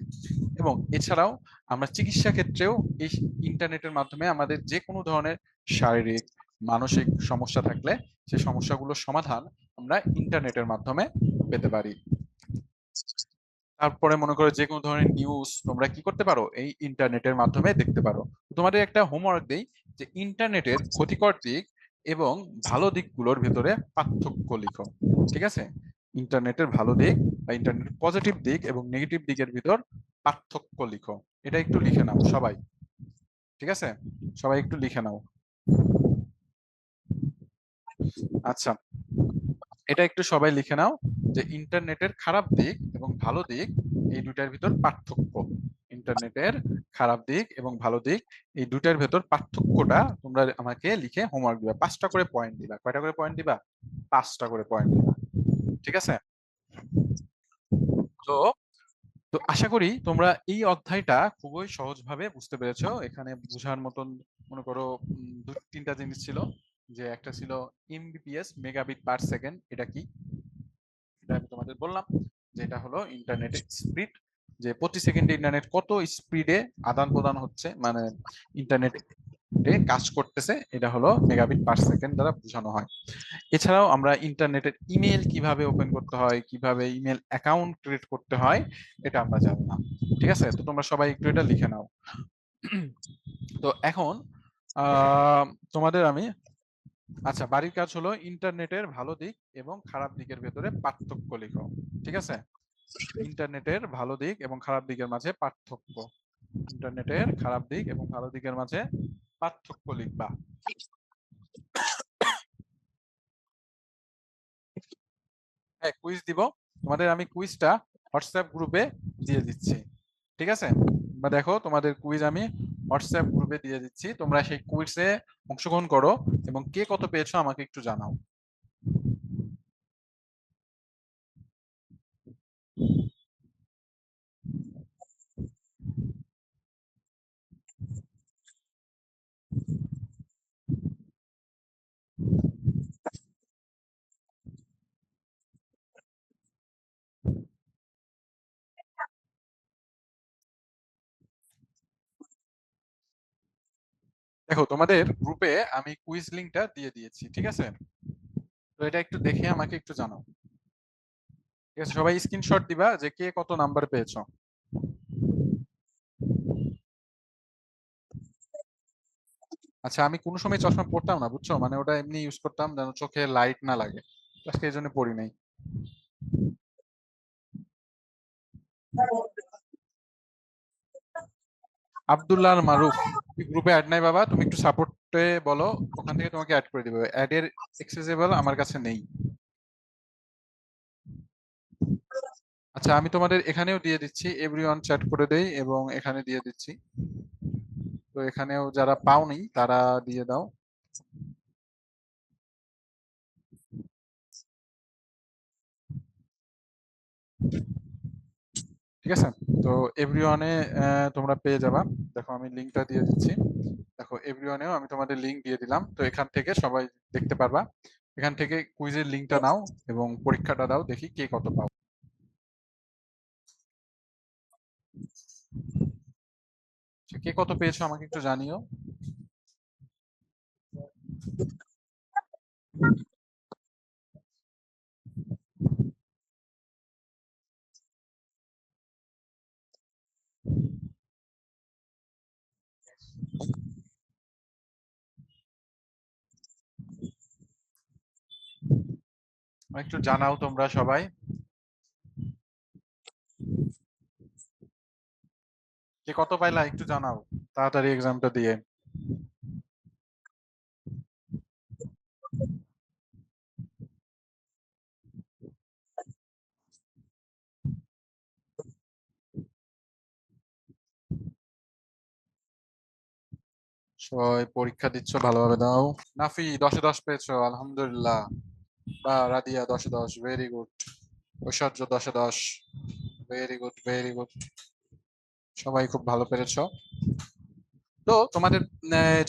এবং এছাড়াও আমরা চিকিৎসা ক্ষেত্রেও এই ইন্টারনেটের মাধ্যমে আমাদের যে কোনো ধরনের শারীরিক মানসিক সমস্যা থাকলে সেই সমস্যাগুলোর সমাধান আমরা ইন্টারনেটের মাধ্যমে পেতে পারি। তারপরে মনে করো যে কোনো ধরনের নিউজ তোমরা কি করতে পারো? এই ইন্টারনেটের মাধ্যমে দেখতে পারো। তো তোমাদের একটা হোমওয়ার্ক দেই যে ইন্টারনেটের ক্ষতিকর দিক এবং ভালো দিকগুলোর ভেতরে পার্থক্য লিখো। ঠিক আছে, ইন্টারনেটের ভালো দিক বা ইন্টারনেটের পজিটিভ দিক এবং নেগেটিভ দিকের ভিতর পার্থক্য লিখো। এটা একটু লিখে নাও সবাই। ঠিক আছে, সবাই একটু লিখে নাও। আচ্ছা, এটা একটু সবাই লিখে নাও যে ইন্টারনেটের খারাপ দিক এবং ভালো দিক, এই দুটার ভিতর পার্থক্য। ইন্টারনেটের খারাপ দিক এবং ভালো দিক, এই দুটার ভেতর পার্থক্যটা তোমরা আমাকে লিখে হোমওয়ার্ক দিবা। 5টা করে পয়েন্ট দিবা। কয়টা করে পয়েন্ট দিবা? 5টা করে পয়েন্ট দিবা। ঠিক আছে। তো তো আশা করি তোমরা এই অধ্যায়টা খুবই সহজভাবে বুঝতে পেরেছো। এখানে বোঝার মতন মনে করো 2-3টা জিনিস ছিল। যে একটা ছিল এমবিপিএস, মেগাবিট পার সেকেন্ড, এটা কি? এটা আমি তোমাদের বললাম যে এটা হলো ইন্টারনেটের স্পিড, যে প্রতি সেকেন্ডে ইন্টারনেট কত স্পিডে আদান প্রদান হচ্ছে, মানে ইন্টারনেট কাজ করতেছে, এটা হলো মেগাবিট পার সেকেন্ড দ্বারা বোঝানো হয়। এছাড়াও আমরা ইন্টারনেটের ইমেল কিভাবে ওপেন করতে হয়, কিভাবে ইমেল অ্যাকাউন্ট ক্রিয়েট করতে হয়, এটা আমরা জানলাম। ঠিক আছে, তো তোমরা সবাই একটু এটা লিখে নাও। তো এখন আহ, তোমাদের আমি, আচ্ছা, বাড়ির কাজ হলো ইন্টারনেটের ভালো দিক এবং খারাপ দিকের ভেতরে পার্থক্য লিখো। ঠিক আছে? ইন্টারনেটের ভালো দিক এবং খারাপ দিকের মাঝে পার্থক্য। ইন্টারনেটের খারাপ দিক এবং ভালো দিকের মাঝে পার্থক্য লিখবা। হ্যাঁ, কুইজ দিব। তোমাদের আমি কুইজটা হোয়াটসঅ্যাপ গ্রুপে দিয়ে দিচ্ছি। ঠিক আছে? বা দেখো, তোমাদের কুইজ আমি হোয়াটসঅ্যাপ গ্রুপে দিয়ে দিচ্ছি, তোমরা সেই কুইজে অংশগ্রহণ করো এবং কে কত পেয়েছো আমাকে একটু জানাও। দেখো, তোমাদের গ্রুপে আমি কুইজ লিংকটা দিয়ে দিয়েছি। ঠিক আছে? তো এটা একটু দেখে আমাকে একটু জানাও। ঠিক আছে, সবাই স্ক্রিনশট দিবা যে কে কত নাম্বার পেয়েছো। আচ্ছা, আমি কোনো সময় চশমা পড়তাম না, বুঝছো, মানে ওটা এমনি ইউজ করতাম যেন চোখে লাইট না লাগে। আজকে এই জন্য পড়ি নাই। আব্দুল্লাহ আল মারুফ, তুমি গ্রুপে অ্যাড নাই বাবা, তুমি একটু সাপোর্টে বলো, ওখান থেকে তোমাকে অ্যাড করে দিবে। অ্যাড এর এক্সেসিবল আমার কাছে নেই। আচ্ছা, আমি তোমাদের এখানেও দিয়ে দিচ্ছি, এভরিওয়ান চ্যাট করে দেই এবং এখানে দিয়ে দিচ্ছি। তো এখানেও যারা পাওনি তারা দিয়ে দাও। ঠিক আছে? তো এভরিওয়ানে তোমরা পেয়ে যাবা। দেখো, আমি লিংকটা দিয়ে দিচ্ছি। দেখো, এভরিওয়ানেও আমি তোমাদের লিংক দিয়ে দিলাম, তো এখান থেকে সবাই দেখতে পারবা। এখান থেকে কুইজের লিংকটা নাও এবং পরীক্ষাটা দাও, দেখি কে কত পাও। আচ্ছা, কে কত পেয়েছো আমাকে একটু জানিও। একটু জানাও তোমরা সবাই। কে কত পাইলা একটু জানাও, তাড়াতাড়ি এক্সামটা দিয়ে। সবাই পরীক্ষা দিচ্ছ, ভালোভাবে দাও। নাফি 10-এ 10 পেয়েছো, আলহামদুলিল্লাহ। বা রাদিয়া 10-এ 10, ভেরি গুড। ঐশ্বর্য 10-এ 10, ভেরি গুড, ভেরি গুড। সবাই খুব ভালো পেরেছো। তো তোমাদের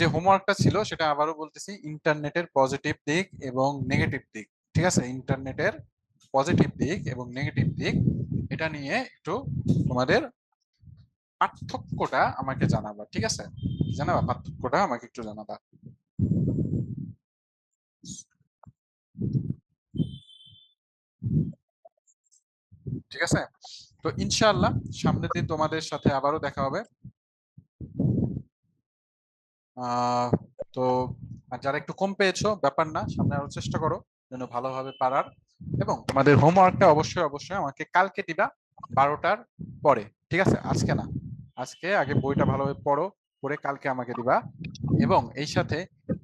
যে হোমওয়ার্কটা ছিল সেটা আবারও বলতেছি, ইন্টারনেটের পজিটিভ দিক এবং নেগেটিভ দিক। ঠিক আছে? ইন্টারনেটের পজিটিভ দিক এবং নেগেটিভ দিক, এটা নিয়ে একটু তোমাদের পার্থক্যটা আমাকে জানাবা। ঠিক আছে? জানাবা, পার্থক্যটা আমাকে একটু জানাবা। ঠিক আছে? তো ইনশাআল্লাহ সামনের দিন তোমাদের সাথে আবারও দেখা হবে। আহ তো আর যারা একটু কম পেয়েছো ব্যাপার না, সামনে আরো চেষ্টা করো যেন ভালোভাবে পারার। এবং তোমাদের হোমওয়ার্কটা অবশ্যই অবশ্যই আমাকে কালকে দিবা 12টার পরে। ঠিক আছে? আজকে না। আজকে আগে বইটা ভালোভাবে পড়ো, পড়ে কালকে আমাকে দিবা। এবং এই সাথে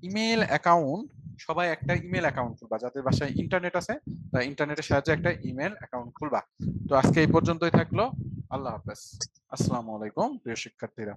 ইমেল অ্যাকাউন্ট, সবাই একটা ইমেল অ্যাকাউন্ট খুলবা, যাদের বাসায় ইন্টারনেট আছে তারা ইন্টারনেটের সাহায্যে একটা ইমেল অ্যাকাউন্ট খুলবা। তো আজকে এই পর্যন্তই থাকলো। আল্লাহ হাফেজ। আসসালামু আলাইকুম প্রিয় শিক্ষার্থীরা।